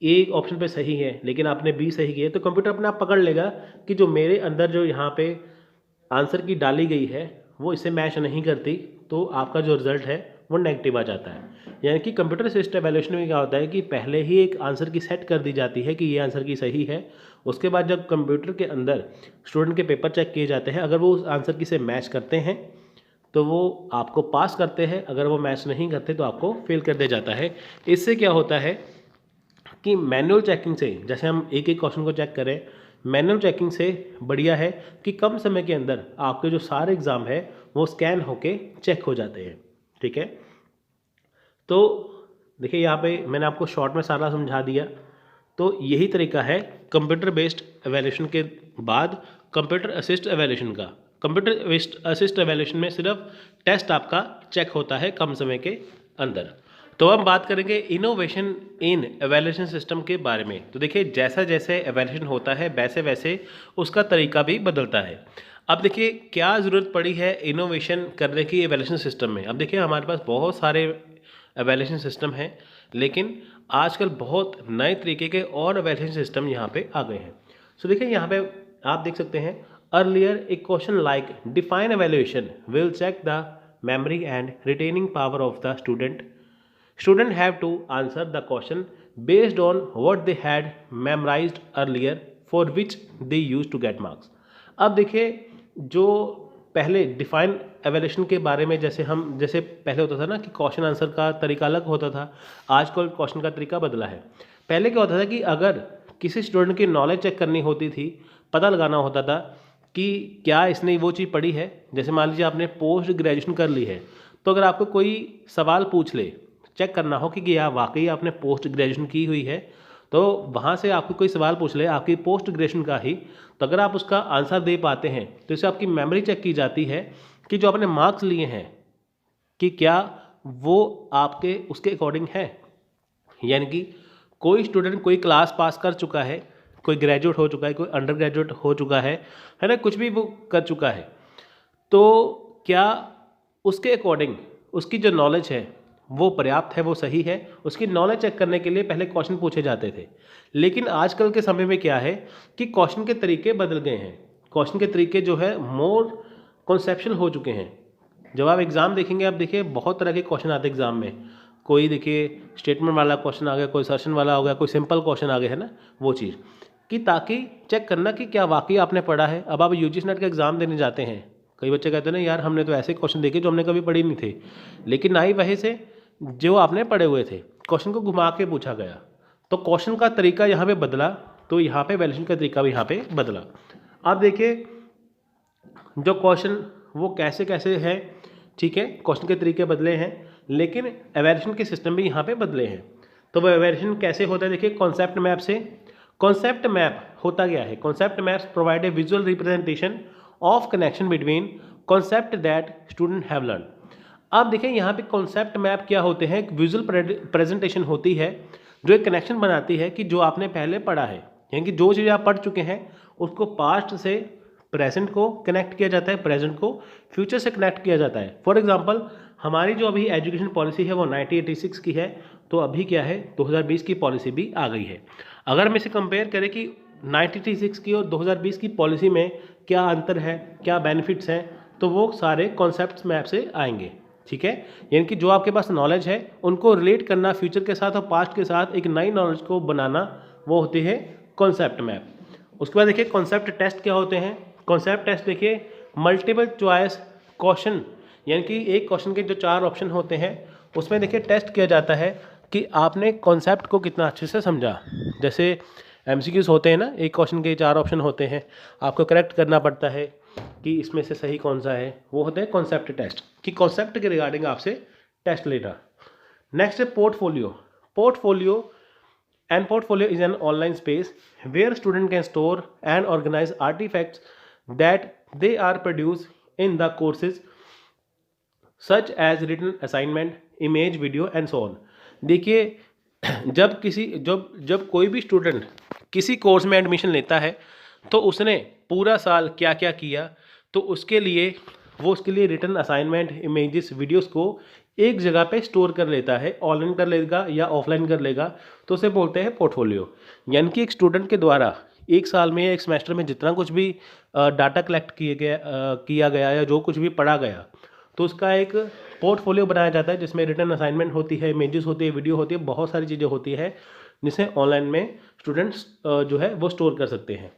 [SPEAKER 1] एक ऑप्शन पे सही है लेकिन आपने बी सही किया, तो कंप्यूटर अपने आप पकड़ लेगा कि जो मेरे अंदर जो यहाँ पे आंसर की डाली गई है वो इससे मैच नहीं करती, तो आपका जो रिजल्ट है वो नेगेटिव आ जाता है। यानी कि कंप्यूटर असिस्टेड एवेल्यूशन में क्या होता है कि पहले ही एक आंसर की सेट कर दी जाती है कि ये आंसर की सही है। उसके बाद जब कंप्यूटर के अंदर स्टूडेंट के पेपर चेक किए जाते हैं, अगर वो उस आंसर की से मैच करते हैं तो वो आपको पास करते हैं, अगर वो मैच नहीं करते तो आपको फेल कर दिया जाता है। इससे क्या होता है कि मैनुअल चेकिंग से, जैसे हम एक एक क्वेश्चन को चेक करें, मैनुअल चेकिंग से बढ़िया है कि कम समय के अंदर आपके जो सारे एग्ज़ाम है वो स्कैन होके चेक हो जाते हैं, ठीक है। तो देखिए यहाँ पे मैंने आपको शॉर्ट में सारा समझा दिया। तो यही तरीका है कंप्यूटर बेस्ड एवेल्यूशन के बाद कंप्यूटर असिस्ट एवेल्यूशन का। कंप्यूटर असिस्ट एवेल्यूशन में सिर्फ टेस्ट आपका चेक होता है कम समय के अंदर। तो हम बात करेंगे इनोवेशन इन एवेल्यूशन सिस्टम के बारे में। तो देखिए जैसा जैसे एवेल्यूशन होता है वैसे वैसे उसका तरीका भी बदलता है। अब देखिए क्या ज़रूरत पड़ी है इनोवेशन करने की एवेल्यूशन सिस्टम में। अब देखिए हमारे पास बहुत सारे एवेल्यूशन सिस्टम हैं, लेकिन आजकल बहुत नए तरीके के और एवेल्यूशन सिस्टम यहाँ पे आ गए हैं। सो देखिए यहाँ पे आप देख सकते हैं, earlier a question like define evaluation will check the memory and retaining power of the student have to answer the question based on what they had memorized earlier for which they used to get marks। अब देखिए जो पहले define evaluation के बारे में जैसे पहले होता था ना कि क्वेश्चन आंसर का तरीका अलग होता था, आजकल क्वेश्चन का तरीका बदला है। पहले क्या होता था कि अगर किसी स्टूडेंट की नॉलेज चेक करनी होती थी, पता लगाना होता था कि क्या इसने वो चीज़ पढ़ी है। जैसे मान लीजिए आपने पोस्ट ग्रेजुएशन कर ली है, तो अगर आपको कोई सवाल पूछ ले, चेक करना हो कि क्या वाकई आपने पोस्ट ग्रेजुएशन की हुई है, तो वहाँ से आपको कोई सवाल पूछ ले आपकी पोस्ट ग्रेजुएशन का ही, तो अगर आप उसका आंसर दे पाते हैं तो इससे आपकी मेमोरी चेक की जाती है कि जो आपने मार्क्स लिए हैं कि क्या वो आपके उसके अकॉर्डिंग है। यानी कि कोई स्टूडेंट कोई क्लास पास कर चुका है, कोई ग्रेजुएट हो चुका है, कोई अंडर ग्रेजुएट हो चुका है ना, कुछ भी वो कर चुका है, तो क्या उसके अकॉर्डिंग उसकी जो नॉलेज है वो पर्याप्त है, वो सही है। उसकी नॉलेज चेक करने के लिए पहले क्वेश्चन पूछे जाते थे, लेकिन आजकल के समय में क्या है कि क्वेश्चन के तरीके बदल गए हैं। क्वेश्चन के तरीके जो है मोर कॉन्सेप्चुअल हो चुके हैं। जब आप एग्ज़ाम देखेंगे, आप देखिए बहुत तरह के क्वेश्चन आते हैं एग्ज़ाम में। कोई देखिए स्टेटमेंट वाला क्वेश्चन आ गया, कोई सर्शन वाला हो गया, कोई सिंपल क्वेश्चन आ गया, है ना, वो चीज़ कि ताकि चेक करना कि क्या वाकई आपने पढ़ा है। अब आप यूजीसी नेट का एग्ज़ाम देने जाते हैं, कई बच्चे कहते हैं ना यार हमने तो ऐसे क्वेश्चन देखे जो हमने कभी पढ़े नहीं थे, लेकिन ना ही वही से जो आपने पढ़े हुए थे, क्वेश्चन को घुमा के पूछा गया। तो क्वेश्चन का तरीका यहाँ पे बदला, तो यहाँ पे वैल्यूएशन का तरीका भी यहाँ पे बदला। अब देखिए जो क्वेश्चन वो कैसे कैसे है, ठीक है, क्वेश्चन के तरीके बदले हैं, लेकिन एवेल्यूएशन के सिस्टम भी यहाँ पे बदले हैं। तो वो एवेल्यूएशन कैसे होता है, देखिए कॉन्सेप्ट मैप से। कॉन्सेप्ट मैप होता क्या है, concept maps provide a visual representation of connection between concept that student have learn. अब देखिए यहाँ पे कॉन्सेप्ट मैप क्या होते हैं, एक विजुअल प्रेजेंटेशन होती है जो एक कनेक्शन बनाती है कि जो आपने पहले पढ़ा है, यानी कि जो चीज़ आप पढ़ चुके हैं उसको पास्ट से प्रेजेंट को कनेक्ट किया जाता है, प्रेजेंट को फ्यूचर से कनेक्ट किया जाता है। फॉर एग्जांपल हमारी जो अभी एजुकेशन पॉलिसी है वो 1986 की है, तो अभी क्या है 2020 की पॉलिसी भी आ गई है। अगर हम इसे कंपेयर करें कि 1986 की और 2020 की पॉलिसी में क्या अंतर है, क्या बेनिफिट्स हैं, तो वो सारे कॉन्सेप्ट मैप से आएंगे, ठीक है। यानी कि जो आपके पास नॉलेज है उनको रिलेट करना फ्यूचर के साथ और पास्ट के साथ, एक नई नॉलेज को बनाना, वो होती है कॉन्सेप्ट मैप। उसके बाद देखिए कॉन्सेप्ट टेस्ट क्या होते हैं। कॉन्सेप्ट टेस्ट देखिए मल्टीपल चॉइस क्वेश्चन, यानी कि एक क्वेश्चन के जो 4 ऑप्शन होते हैं उसमें देखिए टेस्ट किया जाता है कि आपने कॉन्सेप्ट को कितना अच्छे से समझा। जैसे एमसीक्यूज होते हैं ना, एक क्वेश्चन के 4 ऑप्शन होते हैं, आपको करेक्ट करना पड़ता है कि इसमें से सही कौन सा है, वो होता है कॉन्सेप्ट टेस्ट, कि कॉन्सेप्ट के रिगार्डिंग आपसे टेस्ट लेना। नेक्स्ट है portfolio. Portfolio is an online space where student can store and organize artifacts that they are produce in the courses such as written assignment, image, video and so on. देखिए जब कोई भी student किसी course में admission लेता है तो उसने पूरा साल क्या क्या किया, तो उसके लिए रिटन असाइनमेंट, इमेजेस, वीडियोस को एक जगह पे स्टोर कर लेता है, ऑनलाइन कर लेगा या ऑफलाइन कर लेगा, तो उसे बोलते हैं पोर्टफोलियो। यानी कि एक स्टूडेंट के द्वारा एक साल में या एक सेमेस्टर में जितना कुछ भी डाटा कलेक्ट किया गया या जो कुछ भी पढ़ा गया, तो उसका एक पोर्टफोलियो बनाया जाता है जिसमें रिटन असाइनमेंट होती है, इमेजेस होती है, वीडियो होती है, बहुत सारी चीज़ें होती है जिसे ऑनलाइन में स्टूडेंट्स जो है वो स्टोर कर सकते हैं।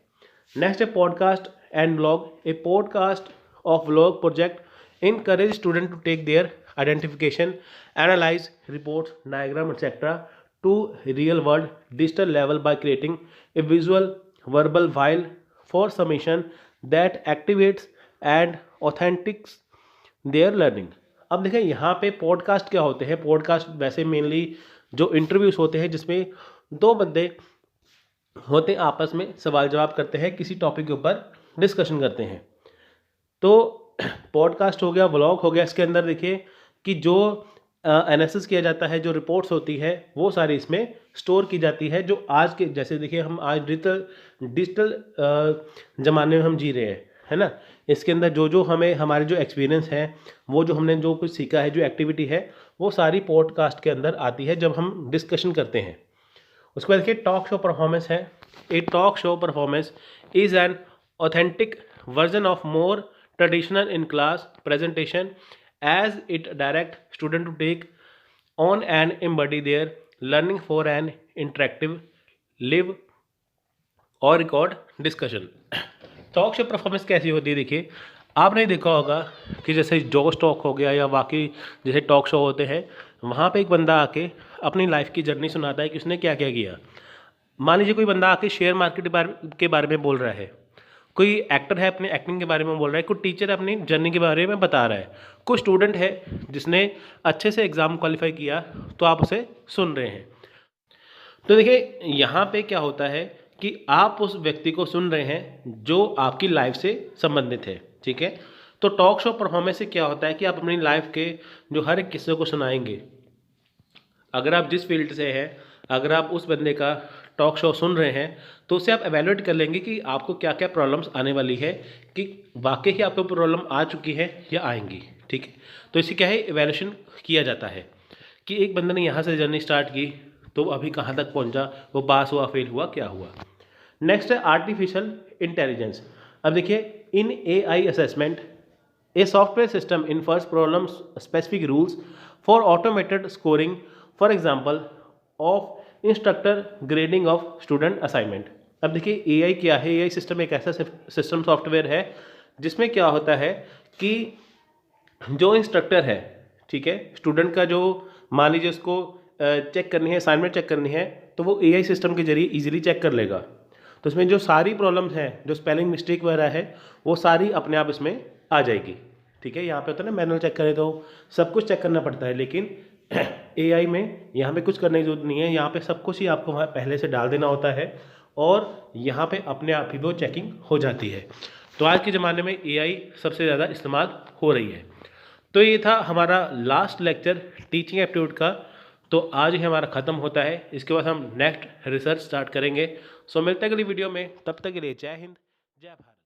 [SPEAKER 1] नेक्स्ट है podcast and vlog. A podcast of vlog project encourage student to take their identification, analyse reports, diagram etcetera to real world digital level by creating a visual verbal file for submission that activates and authentics their learning. अब देखें यहाँ पे podcast क्या होते हैं। Podcast वैसे mainly जो interviews होते हैं जिसमें 2 बंदे होते हैं, आपस में सवाल जवाब करते हैं, किसी टॉपिक के ऊपर डिस्कशन करते हैं। तो पॉडकास्ट हो गया, व्लॉग हो गया, इसके अंदर देखिए कि जो एनालिसिस किया जाता है, जो रिपोर्ट्स होती है वो सारी इसमें स्टोर की जाती है। जो आज के जैसे देखिए हम आज डिजिटल ज़माने में हम जी रहे हैं, है ना। इसके अंदर जो हमें हमारे जो एक्सपीरियंस है, वो जो हमने जो कुछ सीखा है, जो एक्टिविटी है, वो सारी पॉडकास्ट के अंदर आती है जब हम डिस्कशन करते हैं। उसके बाद देखिए टॉक शो परफॉर्मेंस है। A talk show performance is an authentic version of more traditional in class presentation as it direct student to take on and embody their learning for an interactive live or record discussion. Talk show performance कैसी होती है, देखिए आपने देखा होगा कि जैसे जोश टॉक हो गया या बाकी जैसे टॉक शो होते हैं, वहाँ पे एक बंदा आके अपनी लाइफ की जर्नी सुनाता है कि उसने क्या क्या किया। मान लीजिए कोई बंदा आके शेयर मार्केट के बारे में बोल रहा है, कोई एक्टर है अपने एक्टिंग के बारे में बोल रहा है, कोई टीचर अपनी जर्नी के बारे में बता रहा है, कोई स्टूडेंट है जिसने अच्छे से एग्ज़ाम क्वालिफाई किया, तो आप उसे सुन रहे हैं। तो देखिए यहाँ पे क्या होता है कि आप उस व्यक्ति को सुन रहे हैं जो आपकी लाइफ से संबंधित है, ठीक है। तो टॉक शो परफॉर्मेंस से क्या होता है कि आप अपनी लाइफ के जो हर एक किस्से को सुनाएंगे। अगर आप जिस फील्ड से हैं, अगर आप उस बंदे का टॉक शो सुन रहे हैं, तो उससे आप एवेलुएट कर लेंगे कि आपको क्या क्या प्रॉब्लम्स आने वाली है, कि वाकई ही आपको प्रॉब्लम आ चुकी है या आएंगी, ठीक है। तो इसे क्या है, एवेल्यूशन किया जाता है कि एक बंदे ने यहाँ से जर्नी स्टार्ट की तो अभी कहाँ तक पहुँचा, वो पास हुआ, फेल हुआ, क्या हुआ। नेक्स्ट है आर्टिफिशियल इंटेलिजेंस। अब देखिए in AI assessment a software system infers problems specific rules for automated scoring, for example of instructor grading of student assignment. अब देखिए AI क्या है, AI सिस्टम एक ऐसा सिस्टम सॉफ्टवेयर है जिसमें क्या होता है कि जो इंस्ट्रक्टर है, ठीक है, स्टूडेंट का जो मान लीजिए उसको चेक करनी है, असाइनमेंट चेक करनी है, तो वो AI सिस्टम के जरिए इजीली चेक कर लेगा। तो इसमें जो सारी प्रॉब्लम्स हैं, जो स्पेलिंग मिस्टेक वगैरह है, वो सारी अपने आप इसमें आ जाएगी। ठीक है, यहाँ पे होता है ना मैनुअल चेक करें तो सब कुछ चेक करना पड़ता है, लेकिन एआई में यहाँ पे कुछ करने की जरूरत नहीं है। यहाँ पे सब कुछ ही आपको वहाँ पहले से डाल देना होता है और यहाँ पे अपने आप ही वो चेकिंग हो जाती है। तो आज के ज़माने में एआई सबसे ज़्यादा इस्तेमाल हो रही है। तो ये था हमारा लास्ट लेक्चर टीचिंग एप्टीट्यूड का। तो आज ही हमारा ख़त्म होता है, इसके बाद हम नेक्स्ट रिसर्च स्टार्ट करेंगे। सो मिलते हैं अगली वीडियो में, तब तक के लिए जय हिंद जय भारत।